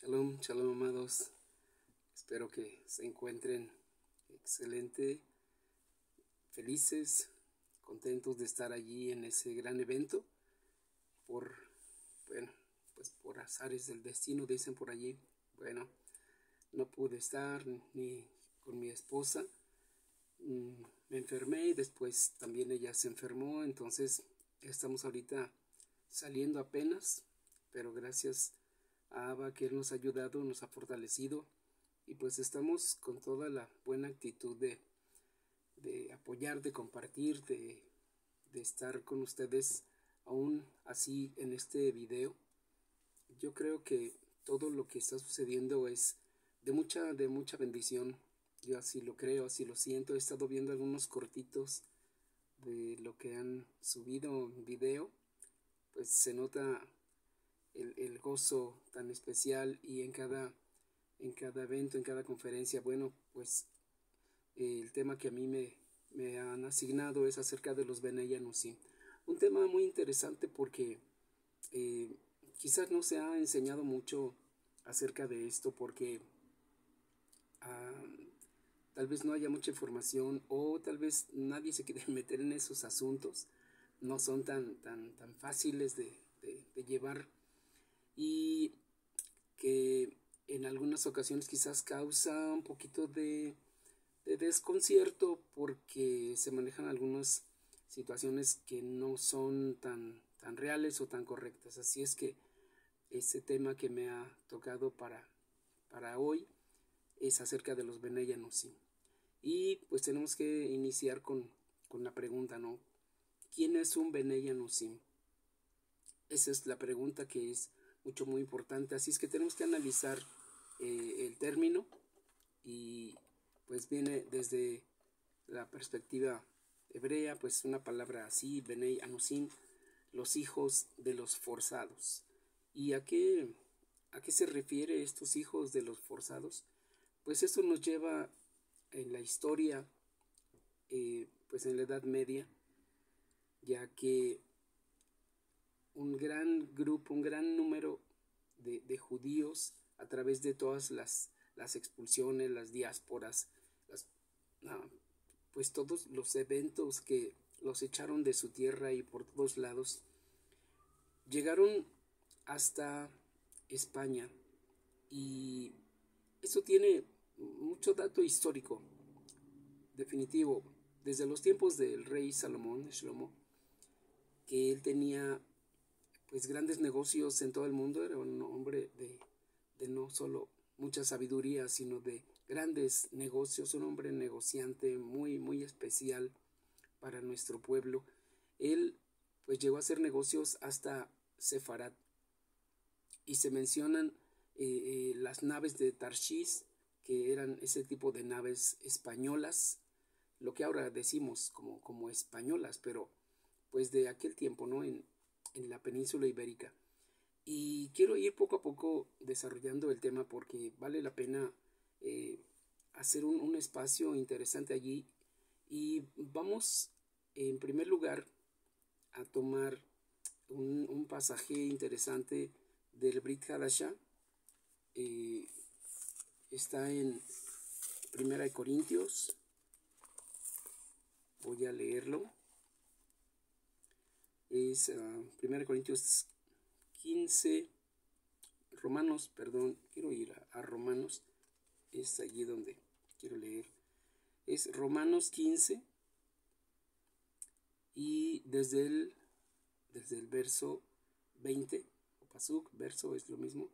Shalom, shalom amados. Espero que se encuentren excelente, felices, contentos de estar allí en ese gran evento. Por, bueno, pues por azares del destino, dicen por allí. Bueno, no pude estar ni con mi esposa. Me enfermé y después también ella se enfermó. Entonces estamos ahorita saliendo apenas, pero gracias a Abba que Él nos ha ayudado, nos ha fortalecido. Y pues estamos con toda la buena actitud de apoyar, de compartir, de estar con ustedes aún así en este video. Yo creo que todo lo que está sucediendo es de mucha bendición. Yo así lo creo, así lo siento. He estado viendo algunos cortitos de lo que han subido en video. Pues se nota el gozo tan especial y en cada evento, en cada conferencia. Bueno, pues el tema que a mí me han asignado es acerca de los Benei Anusim. Un tema muy interesante porque eh, quizás no se ha enseñado mucho acerca de esto porque ah, tal vez no haya mucha información o tal vez nadie se quiere meter en esos asuntos. No son tan fáciles de llevar y que en algunas ocasiones quizás causa un poquito de desconcierto porque se manejan algunas situaciones que no son tan reales o tan correctas. Así es que ese tema que me ha tocado para hoy es acerca de los Benei Anusim. Y pues tenemos que iniciar con la pregunta, ¿no? ¿Quién es un Benei Anusim? Esa es la pregunta que es muy importante. Así es que tenemos que analizar el término y pues viene desde la perspectiva hebrea, pues una palabra así, Benei Anusim, los hijos de los forzados. ¿Y a qué se refiere estos hijos de los forzados? Pues esto nos lleva en la historia, pues en la Edad Media, ya que un gran grupo, un gran número de judíos a través de todas las expulsiones, las diásporas, las, ah, pues todos los eventos que los echaron de su tierra y por todos lados, llegaron hasta España. Y eso tiene mucho dato histórico, definitivo, desde los tiempos del rey Salomón, Shlomo, que él tenía pues grandes negocios en todo el mundo. Era un hombre de no solo mucha sabiduría, sino de grandes negocios, un hombre negociante muy especial para nuestro pueblo. Él pues llegó a hacer negocios hasta Sefarat y se mencionan las naves de Tarshish, que eran ese tipo de naves españolas, lo que ahora decimos como españolas, pero pues de aquel tiempo, ¿no? En la península ibérica. Y quiero ir poco a poco desarrollando el tema porque vale la pena eh, hacer un espacio interesante allí. Y vamos en primer lugar a tomar un pasaje interesante del Brit Hadashah. Eh, Está en Primera de Corintios. Voy a leerlo. Es Primera de Corintios 15. Romanos, perdón, quiero ir a Romanos. Es allí donde quiero leer. Es Romanos 15 y desde el verso 20, o pasuk, verso es lo mismo.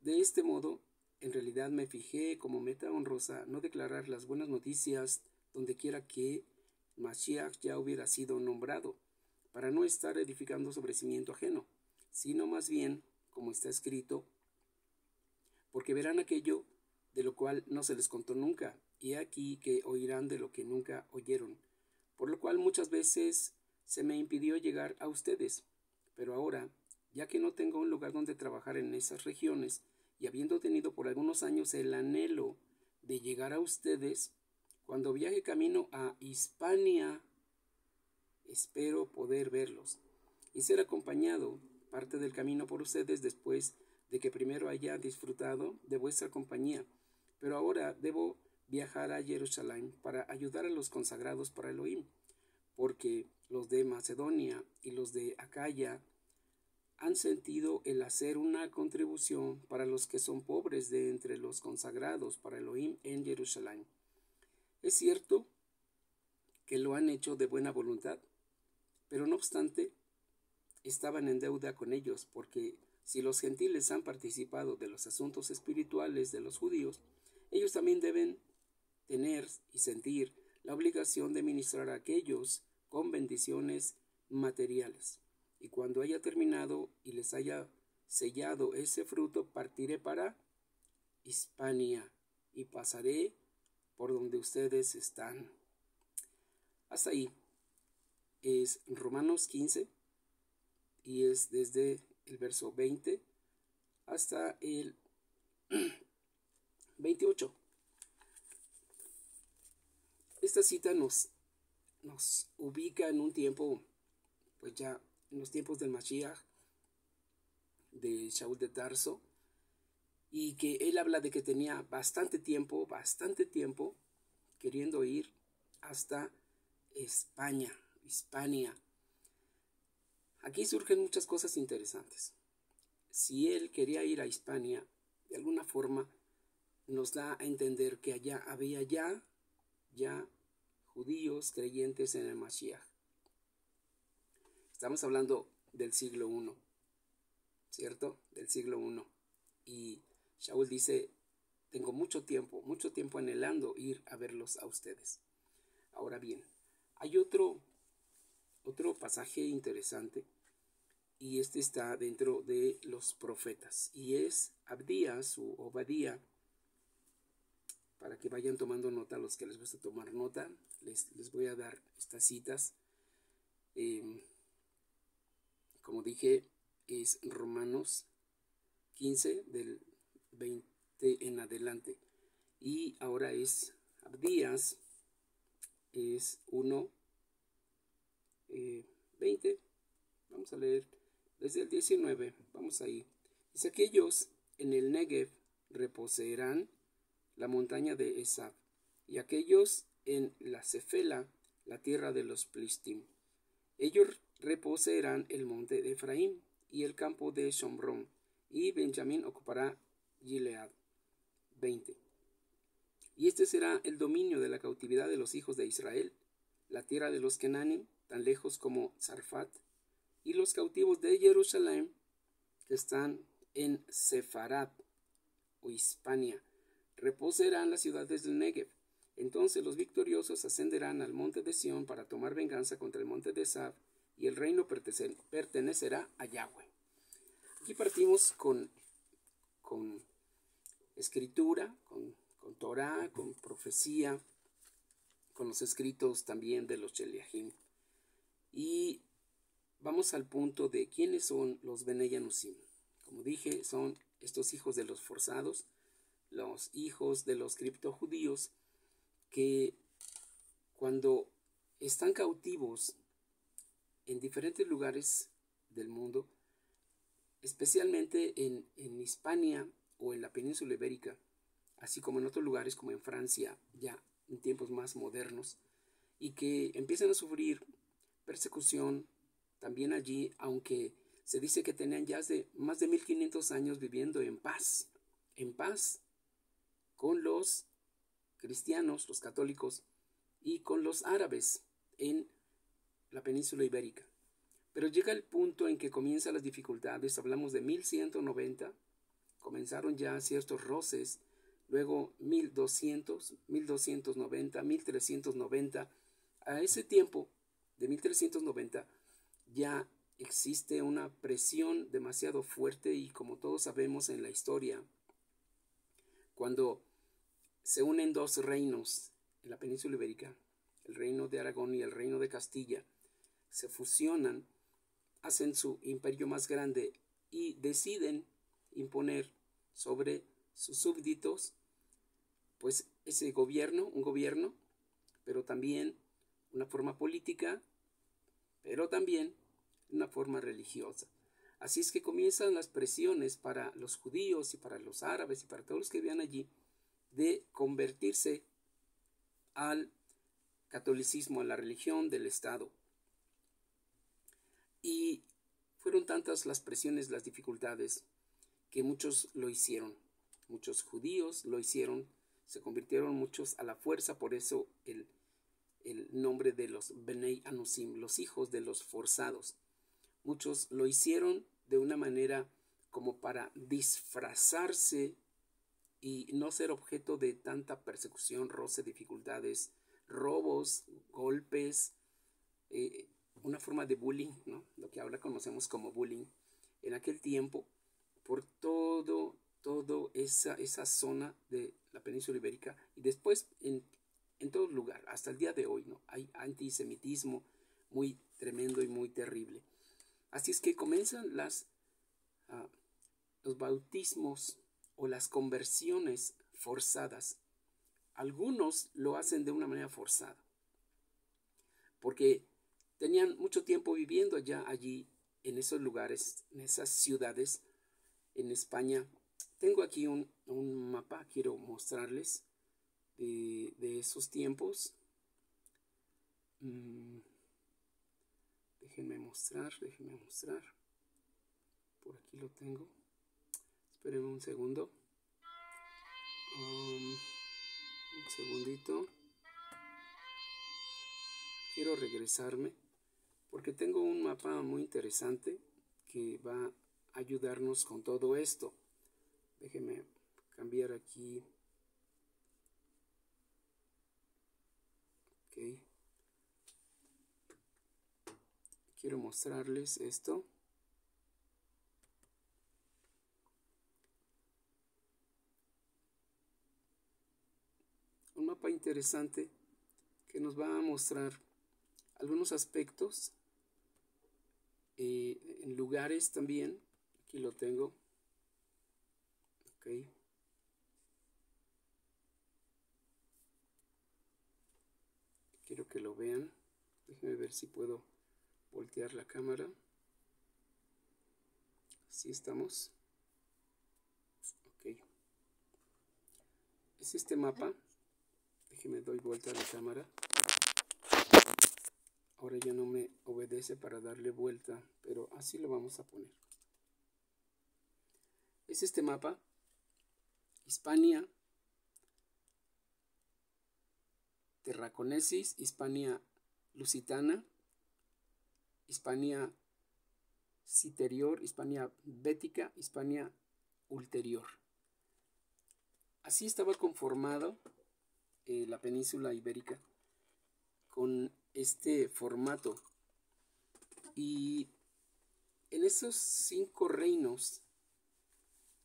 De este modo, en realidad me fijé como meta honrosa no declarar las buenas noticias donde quiera que Mashiach ya hubiera sido nombrado, para no estar edificando sobre cimiento ajeno, sino más bien, como está escrito, porque verán aquello de lo cual no se les contó nunca, y aquí que oirán de lo que nunca oyeron, por lo cual muchas veces se me impidió llegar a ustedes. Pero ahora, ya que no tengo un lugar donde trabajar en esas regiones, y habiendo tenido por algunos años el anhelo de llegar a ustedes, cuando viaje camino a Hispania, espero poder verlos y ser acompañado parte del camino por ustedes después de que primero haya disfrutado de vuestra compañía, pero ahora debo viajar a Jerusalén para ayudar a los consagrados para Elohim, porque los de Macedonia y los de Acaya han sentido el hacer una contribución para los que son pobres de entre los consagrados para Elohim en Jerusalén. Es cierto que lo han hecho de buena voluntad, pero no obstante, estaban en deuda con ellos, porque si los gentiles han participado de los asuntos espirituales de los judíos, ellos también deben tener y sentir la obligación de ministrar a aquellos con bendiciones materiales. Y cuando haya terminado y les haya sellado ese fruto, partiré para Hispania y pasaré por donde ustedes están. Hasta ahí es Romanos 15 y es desde el verso 20 hasta el 28. Esta cita nos ubica en un tiempo, pues ya en los tiempos del Mashiach, de Shaul de Tarso, y que él habla de que tenía bastante tiempo queriendo ir hasta Hispania. Aquí surgen muchas cosas interesantes. Si él quería ir a Hispania, de alguna forma nos da a entender que allá había ya judíos creyentes en el Mashiach. Estamos hablando del siglo I, ¿cierto? Del siglo I. Y Shaul dice, tengo mucho tiempo anhelando ir a verlos a ustedes. Ahora bien, hay otro pasaje interesante, y este está dentro de los profetas, y es Abdías u Obadía. Para que vayan tomando nota, los que les gusta tomar nota, les voy a dar estas citas. Como dije, es Romanos 15 del 20 en adelante. Y ahora es Abdías, es 1, 20. Vamos a leer desde el 19. Vamos ahí. Dice: aquellos en el Negev reposeerán la montaña de Esab, y aquellos en la Cefela, la tierra de los Plistim. Ellos reposeerán el monte de Efraín y el campo de Shomrón, y Benjamín ocupará Gilead. 20. Y este será el dominio de la cautividad de los hijos de Israel, la tierra de los Kenanim, tan lejos como Zarfat, y los cautivos de Jerusalén, que están en Sefarat o Hispania, reposerán las ciudades del Negev. Entonces los victoriosos ascenderán al monte de Sión para tomar venganza contra el monte de Esab, y el reino pertenecerá a Yahweh. Aquí partimos con escritura, con Torah, con profecía, con los escritos también de los Sheliachim. Y vamos al punto de quiénes son los Bnei Yanusim. Como dije, son estos hijos de los forzados, los hijos de los criptojudíos, que cuando están cautivos en diferentes lugares del mundo, especialmente en Hispania o en la península ibérica, así como en otros lugares como en Francia, ya en tiempos más modernos, y que empiezan a sufrir persecución también allí, aunque se dice que tenían ya más de 1500 años viviendo en paz con los cristianos, los católicos, y con los árabes en la península ibérica. Pero llega el punto en que comienzan las dificultades. Hablamos de 1190, comenzaron ya ciertos roces, luego 1200, 1290, 1390. A ese tiempo de 1390 ya existe una presión demasiado fuerte, y como todos sabemos en la historia, cuando se unen dos reinos en la península ibérica, el reino de Aragón y el reino de Castilla, se fusionan, hacen su imperio más grande y deciden imponer sobre sus súbditos pues ese gobierno, un gobierno, pero también una forma política, pero también una forma religiosa. Así es que comienzan las presiones para los judíos y para los árabes y para todos los que vivían allí de convertirse al catolicismo, a la religión del Estado. Y fueron tantas las presiones, las dificultades, que muchos lo hicieron. Muchos judíos lo hicieron, se convirtieron muchos a la fuerza, por eso el nombre de los Bnei Anusim, los hijos de los forzados. Muchos lo hicieron de una manera como para disfrazarse y no ser objeto de tanta persecución, roce, dificultades, robos, golpes, una forma de bullying, ¿no? Lo que ahora conocemos como bullying. En aquel tiempo, por toda esa zona de la península ibérica y después en todo lugar, hasta el día de hoy, ¿no? Hay antisemitismo muy tremendo y muy terrible. Así es que comienzan los bautismos o las conversiones forzadas. Algunos lo hacen de una manera forzada, porque tenían mucho tiempo viviendo allí, en esos lugares, en esas ciudades, en España. Tengo aquí un mapa, quiero mostrarles de esos tiempos. Déjenme mostrar. Por aquí lo tengo. Espérenme un segundo. Un segundito. Quiero regresarme porque tengo un mapa muy interesante que va a ayudarnos con todo esto. Déjenme cambiar aquí. Ok. Quiero mostrarles esto. Un mapa interesante que nos va a mostrar algunos aspectos en lugares también. Aquí lo tengo. Ok. Quiero que lo vean. Déjenme ver si puedo voltear la cámara. Así estamos. Ok. Es este mapa. Déjenme doy vuelta a la cámara. Ahora ya no me obedece para darle vuelta, pero así lo vamos a poner. Es este mapa. Hispania, Tarraconensis, Hispania Lusitana, Hispania Citerior, Hispania Bética, Hispania Ulterior. Así estaba conformado la península ibérica con este formato. Y en esos 5 reinos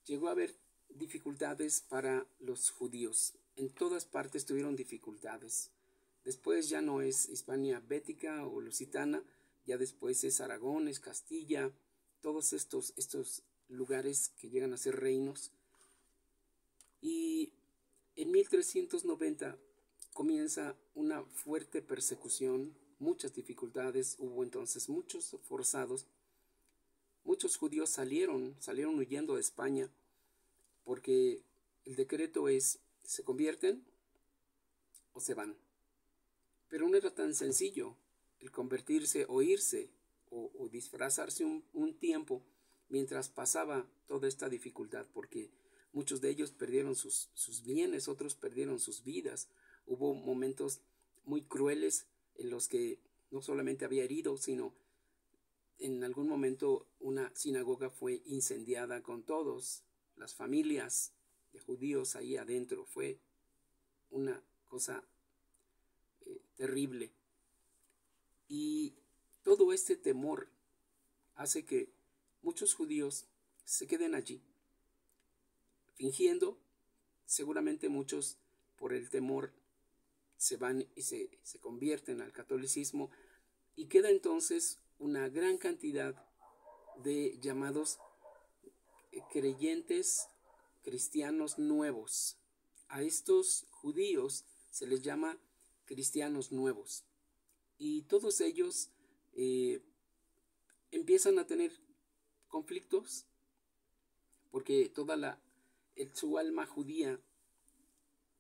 llegó a haber dificultades para los judíos. En todas partes tuvieron dificultades. Después ya no es Hispania Bética o Lusitana, ya después es Aragón, es Castilla, todos estos lugares que llegan a ser reinos. Y en 1390 comienza una fuerte persecución, muchas dificultades, hubo entonces muchos forzados. Muchos judíos salieron huyendo de España porque el decreto es: se convierten o se van. Pero no era tan sencillo el convertirse o irse o disfrazarse un tiempo mientras pasaba toda esta dificultad, porque muchos de ellos perdieron sus bienes, otros perdieron sus vidas. Hubo momentos muy crueles en los que no solamente había heridos, sino en algún momento una sinagoga fue incendiada con todas las familias de judíos ahí adentro. Fue una cosa terrible. Y todo este temor hace que muchos judíos se queden allí, fingiendo. Seguramente muchos, por el temor, se van y se convierten al catolicismo, y queda entonces una gran cantidad de llamados creyentes cristianos nuevos. A estos judíos se les llama cristianos nuevos, y todos ellos empiezan a tener conflictos, porque su alma judía,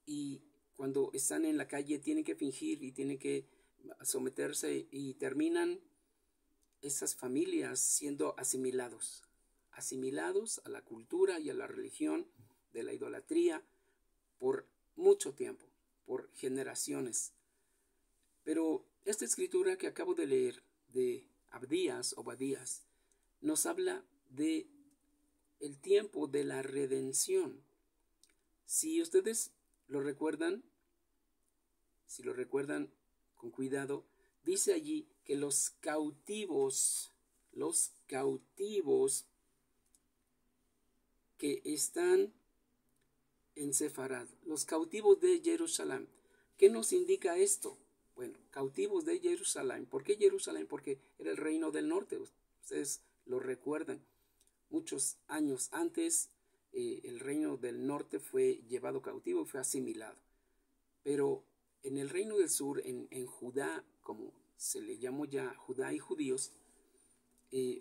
y cuando están en la calle tienen que fingir y tienen que someterse, y terminan esas familias siendo asimilados a la cultura y a la religión de la idolatría por mucho tiempo, por generaciones. Pero esta escritura que acabo de leer de Obadías, nos habla de el tiempo de la redención. Si ustedes lo recuerdan, si lo recuerdan con cuidado, dice allí que los cautivos que están en Sefarad, los cautivos de Jerusalén. ¿Qué nos indica esto? Bueno, cautivos de Jerusalén. ¿Por qué Jerusalén? Porque era el reino del norte. Ustedes lo recuerdan. Muchos años antes, el reino del norte fue llevado cautivo y fue asimilado. Pero en el reino del sur, en Judá, como se le llamó ya Judá y judíos,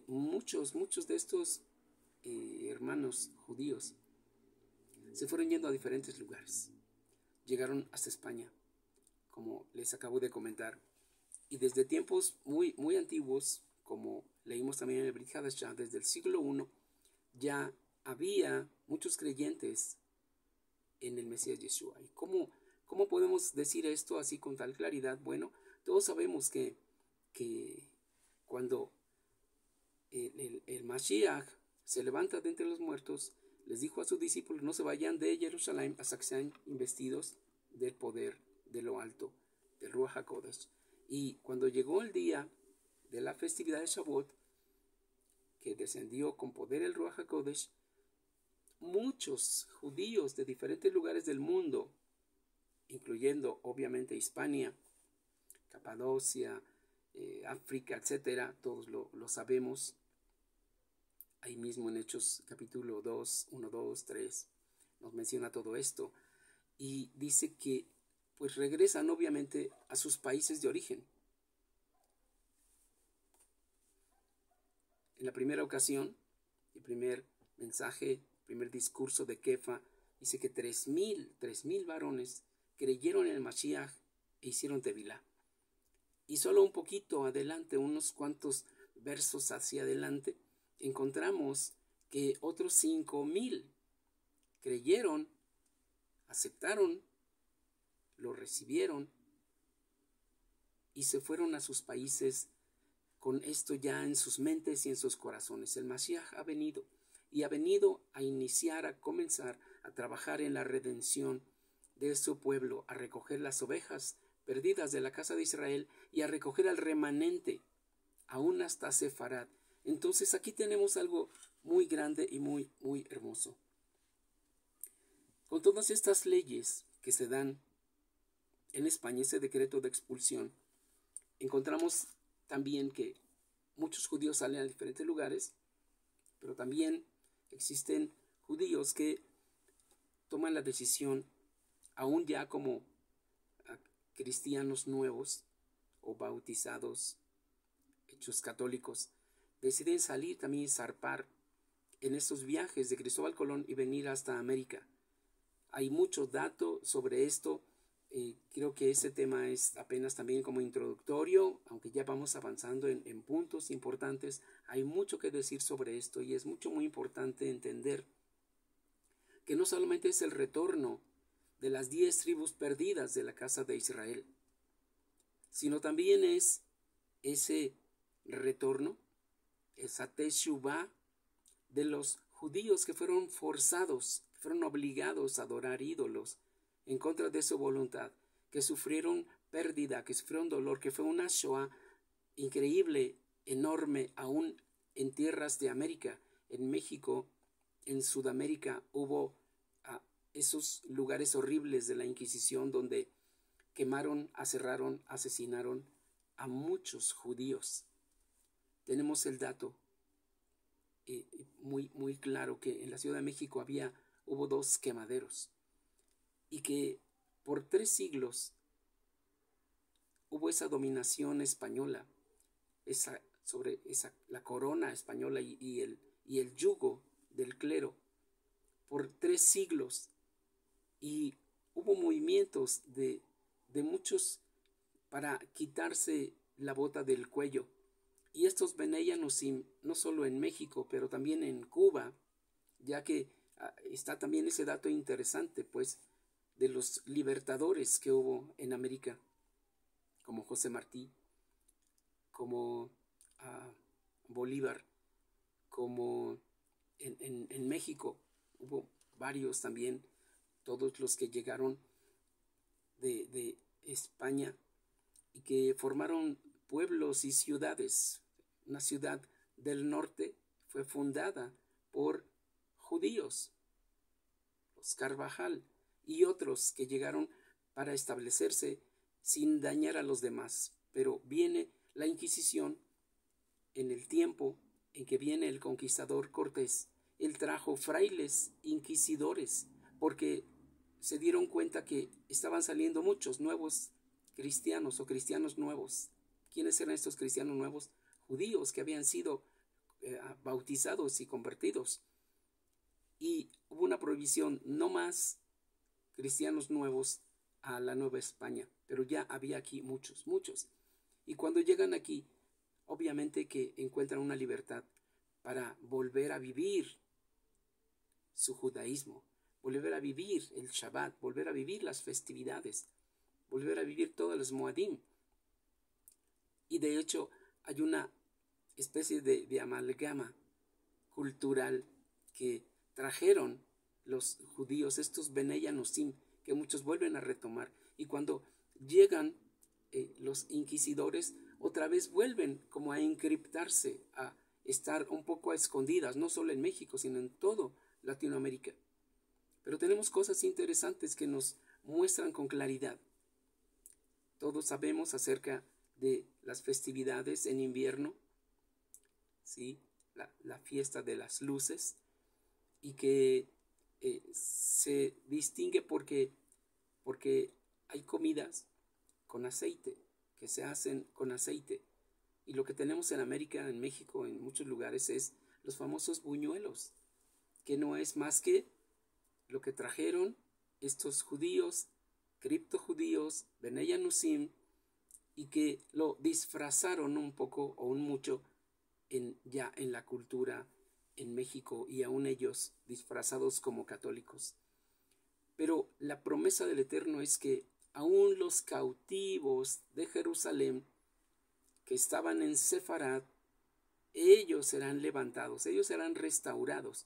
muchos de estos hermanos judíos se fueron yendo a diferentes lugares. Llegaron hasta España, como les acabo de comentar. Y desde tiempos muy, muy antiguos, como leímos también en el Brit Hadashah, desde el siglo I, ya había muchos creyentes en el Mesías Yeshua. ¿Y cómo podemos decir esto así con tal claridad? Bueno, todos sabemos que cuando el Mashiach se levanta de entre los muertos, les dijo a sus discípulos: no se vayan de Jerusalén hasta que sean investidos del poder de lo alto, del Ruach HaKodesh. Y cuando llegó el día de la festividad de Shavuot, que descendió con poder el Ruach HaKodesh, muchos judíos de diferentes lugares del mundo, incluyendo obviamente Hispania, Capadocia, África, etcétera, todos lo sabemos. Ahí mismo en Hechos capítulo 2, 1, 2, 3, nos menciona todo esto. Y dice que pues regresan obviamente a sus países de origen. En la primera ocasión, el primer mensaje, el primer discurso de Kefa, dice que 3,000 varones creyeron en el Mashiach e hicieron tevilá. Y solo un poquito adelante, unos cuantos versos hacia adelante, encontramos que otros 5,000 creyeron, aceptaron, lo recibieron y se fueron a sus países con esto ya en sus mentes y en sus corazones. El Mashiach ha venido y ha venido a iniciar, a comenzar a trabajar en la redención de su pueblo, a recoger las ovejas perdidas de la casa de Israel y a recoger al remanente, aún hasta Sefarad. Entonces aquí tenemos algo muy grande y muy, muy hermoso. Con todas estas leyes que se dan en España, ese decreto de expulsión, encontramos también que muchos judíos salen a diferentes lugares, pero también existen judíos que toman la decisión, aún ya como cristianos nuevos o bautizados, hechos católicos, deciden salir también y zarpar en estos viajes de Cristóbal Colón y venir hasta América. Hay mucho dato sobre esto. Creo que ese tema es apenas también como introductorio, aunque ya vamos avanzando en puntos importantes. Hay mucho que decir sobre esto y es muy importante entender que no solamente es el retorno de las 10 tribus perdidas de la casa de Israel, sino también es ese retorno, esa teshuvá de los judíos que fueron forzados, que fueron obligados a adorar ídolos en contra de su voluntad, que sufrieron pérdida, que sufrieron dolor, que fue una Shoah increíble, enorme, aún en tierras de América, en México, en Sudamérica, hubo esos lugares horribles de la Inquisición donde quemaron, aserraron, asesinaron a muchos judíos. Tenemos el dato muy, muy claro que en la Ciudad de México hubo 2 quemaderos y que por 3 siglos hubo esa dominación española, la corona española y y el yugo del clero por 3 siglos, y hubo movimientos de muchos para quitarse la bota del cuello. Y estos Beneyanos, no solo en México, pero también en Cuba, ya que está también ese dato interesante, pues, de los libertadores que hubo en América, como José Martí, como Bolívar, como en México hubo varios también, todos los que llegaron de España y que formaron pueblos y ciudades. Una ciudad del norte fue fundada por judíos, los Carvajal y otros que llegaron para establecerse sin dañar a los demás. Pero viene la Inquisición en el tiempo en que viene el conquistador Cortés. Él trajo frailes inquisidores porque se dieron cuenta que estaban saliendo muchos nuevos cristianos o cristianos nuevos. ¿Quiénes eran estos cristianos nuevos? Judíos que habían sido bautizados y convertidos. Y hubo una prohibición: no más cristianos nuevos a la Nueva España. Pero ya había aquí muchos, muchos. Y cuando llegan aquí, obviamente que encuentran una libertad para volver a vivir su judaísmo, volver a vivir el Shabbat, volver a vivir las festividades, volver a vivir todos los Moadim. Y de hecho hay una especie de amalgama cultural que trajeron los judíos, estos Benei Anosim, que muchos vuelven a retomar. Y cuando llegan los inquisidores, otra vez vuelven como a encriptarse, a estar un poco a escondidas, no solo en México, sino en todo Latinoamérica. Pero tenemos cosas interesantes que nos muestran con claridad. Todos sabemos acerca de las festividades en invierno, ¿sí? La fiesta de las luces, y que se distingue porque hay comidas con aceite, que se hacen con aceite. Y lo que tenemos en América, en México, en muchos lugares, es los famosos buñuelos, que no es más que lo que trajeron estos judíos, criptojudíos, Benei Anusim, y que lo disfrazaron un poco o un mucho ya en la cultura en México, y aún ellos disfrazados como católicos. Pero la promesa del Eterno es que aún los cautivos de Jerusalén que estaban en Sefarad, ellos serán levantados, ellos serán restaurados.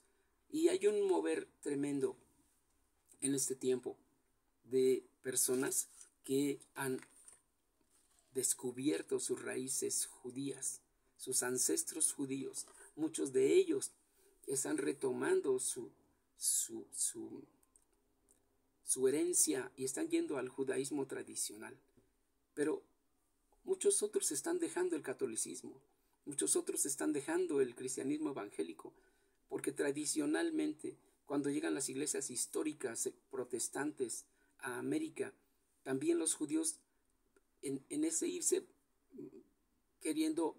Y hay un mover tremendo en este tiempo de personas que han descubierto sus raíces judías, sus ancestros judíos. Muchos de ellos están retomando su herencia y están yendo al judaísmo tradicional. Pero muchos otros están dejando el catolicismo, muchos otros están dejando el cristianismo evangélico, porque tradicionalmente, cuando llegan las iglesias históricas protestantes a América, también los judíos en ese irse queriendo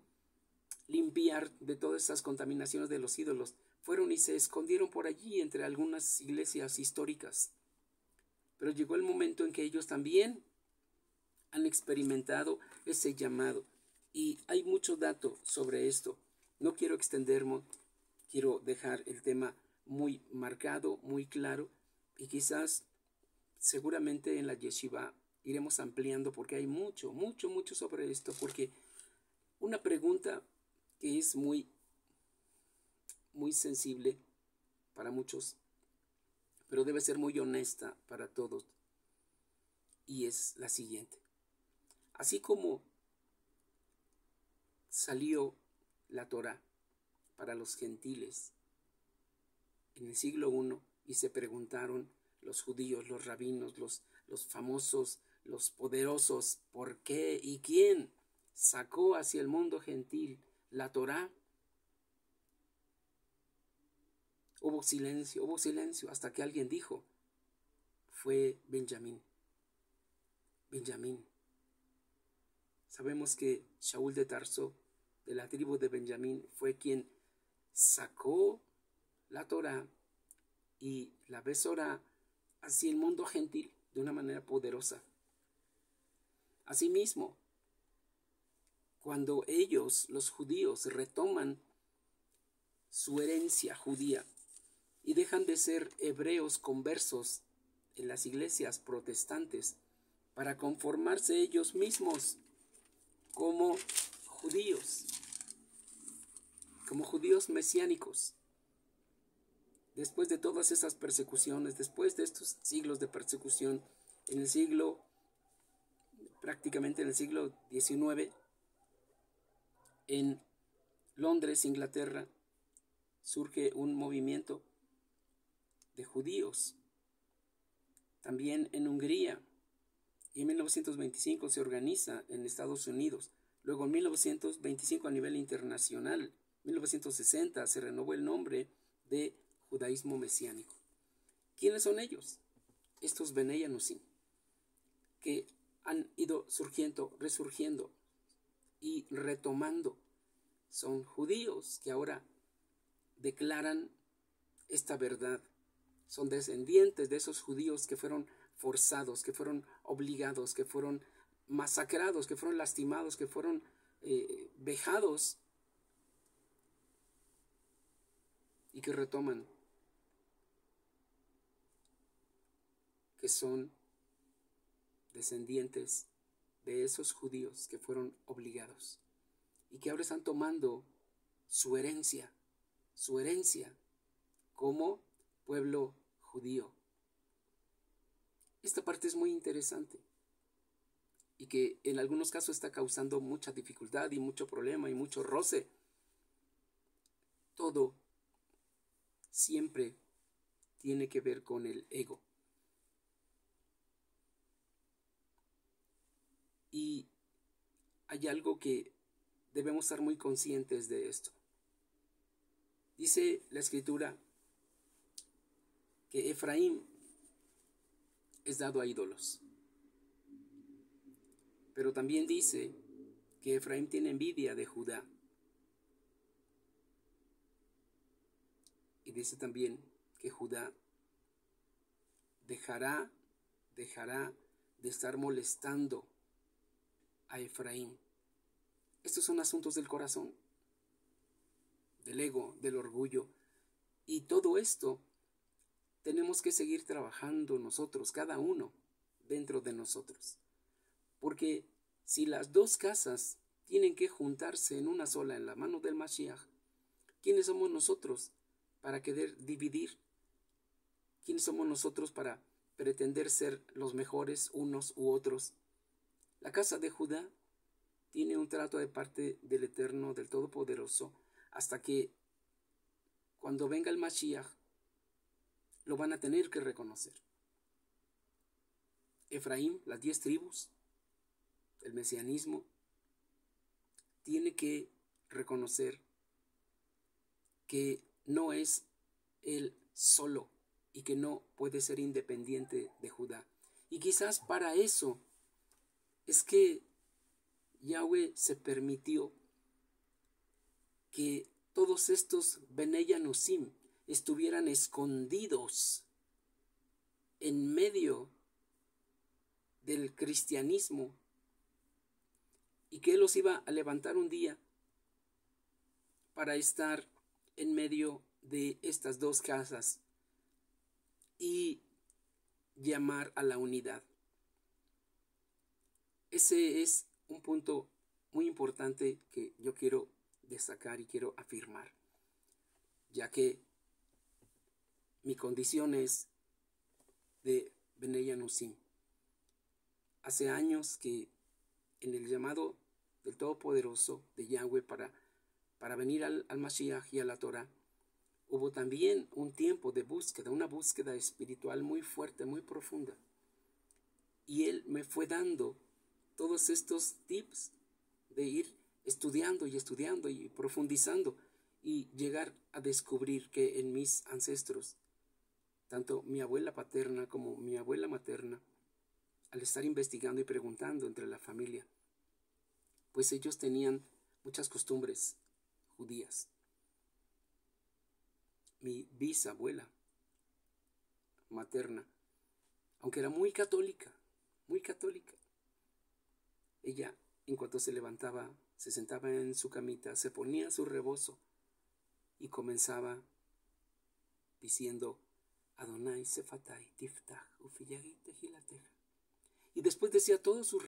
limpiar de todas esas contaminaciones de los ídolos, fueron y se escondieron por allí entre algunas iglesias históricas. Pero llegó el momento en que ellos también han experimentado ese llamado. Y hay mucho dato sobre esto. No quiero extenderme, quiero dejar el tema muy marcado, muy claro, y quizás, seguramente en la yeshiva iremos ampliando, porque hay mucho, mucho, mucho sobre esto. Porque una pregunta que es muy, muy sensible para muchos, pero debe ser muy honesta para todos, y es la siguiente: así como salió la Torá para los gentiles en el siglo I, y se preguntaron los judíos, los rabinos, los famosos, los poderosos, ¿por qué y quién sacó hacia el mundo gentil la Torá? Hubo silencio, hasta que alguien dijo: fue Benjamín. Benjamín. Sabemos que Shaul de Tarso, de la tribu de Benjamín, fue quien sacó la Torá y la Besorá hacia el mundo gentil de una manera poderosa. Asimismo, cuando ellos, los judíos, retoman su herencia judía y dejan de ser hebreos conversos en las iglesias protestantes para conformarse ellos mismos como judíos mesiánicos. Después de todas esas persecuciones, después de estos siglos de persecución, prácticamente en el siglo XIX, en Londres, Inglaterra, surge un movimiento de judíos. También en Hungría, y en 1925 se organiza en Estados Unidos. Luego en 1925 a nivel internacional, 1960 se renovó el nombre de judaísmo mesiánico. ¿Quiénes son ellos? Estos Benei Anusim, que han ido surgiendo, resurgiendo y retomando. Son judíos que ahora declaran esta verdad. Son descendientes de esos judíos que fueron forzados, que fueron obligados, que fueron masacrados, que fueron lastimados, que fueron vejados, y que retoman, que son descendientes de esos judíos que fueron obligados y que ahora están tomando su herencia como pueblo judío. Esta parte es muy interesante y que en algunos casos está causando mucha dificultad y mucho problema y mucho roce. Todo siempre tiene que ver con el ego. Y hay algo que debemos estar muy conscientes de esto. Dice la Escritura que Efraín es dado a ídolos. Pero también dice que Efraín tiene envidia de Judá. Y dice también que Judá dejará de estar molestando a Efraín. Estos son asuntos del corazón, del ego, del orgullo. Y todo esto tenemos que seguir trabajando nosotros, cada uno dentro de nosotros. Porque si las dos casas tienen que juntarse en una sola, en la mano del Mashiach, ¿quiénes somos nosotros para querer dividir? ¿Quiénes somos nosotros para pretender ser los mejores unos u otros? La casa de Judá tiene un trato de parte del Eterno, del Todopoderoso, hasta que cuando venga el Mashiach lo van a tener que reconocer. Efraín, las 10 tribus, el mesianismo, tiene que reconocer que no es él solo y que no puede ser independiente de Judá. Y quizás para eso es que Yahweh se permitió que todos estos Benei Anusim estuvieran escondidos en medio del cristianismo y que Él los iba a levantar un día para estar en medio de estas dos casas y llamar a la unidad. Ese es un punto muy importante que yo quiero destacar y quiero afirmar, ya que mi condición es de Benei Anusim. Hace años que en el llamado del Todopoderoso de Yahweh para venir al Mashiach y a la Torah, hubo también un tiempo de búsqueda, una búsqueda espiritual muy fuerte, muy profunda. Y Él me fue dando todos estos tips de ir estudiando y profundizando y llegar a descubrir que en mis ancestros, tanto mi abuela paterna como mi abuela materna, al estar investigando y preguntando entre la familia, pues ellos tenían muchas costumbres judías. mi bisabuela materna, aunque era muy católica, muy católica. Ella, en cuanto se levantaba, se sentaba en su camita, se ponía su rebozo y comenzaba diciendo: Adonai Sefatai Tiftach Ufiyagi Tejilateja. Y después decía todos sus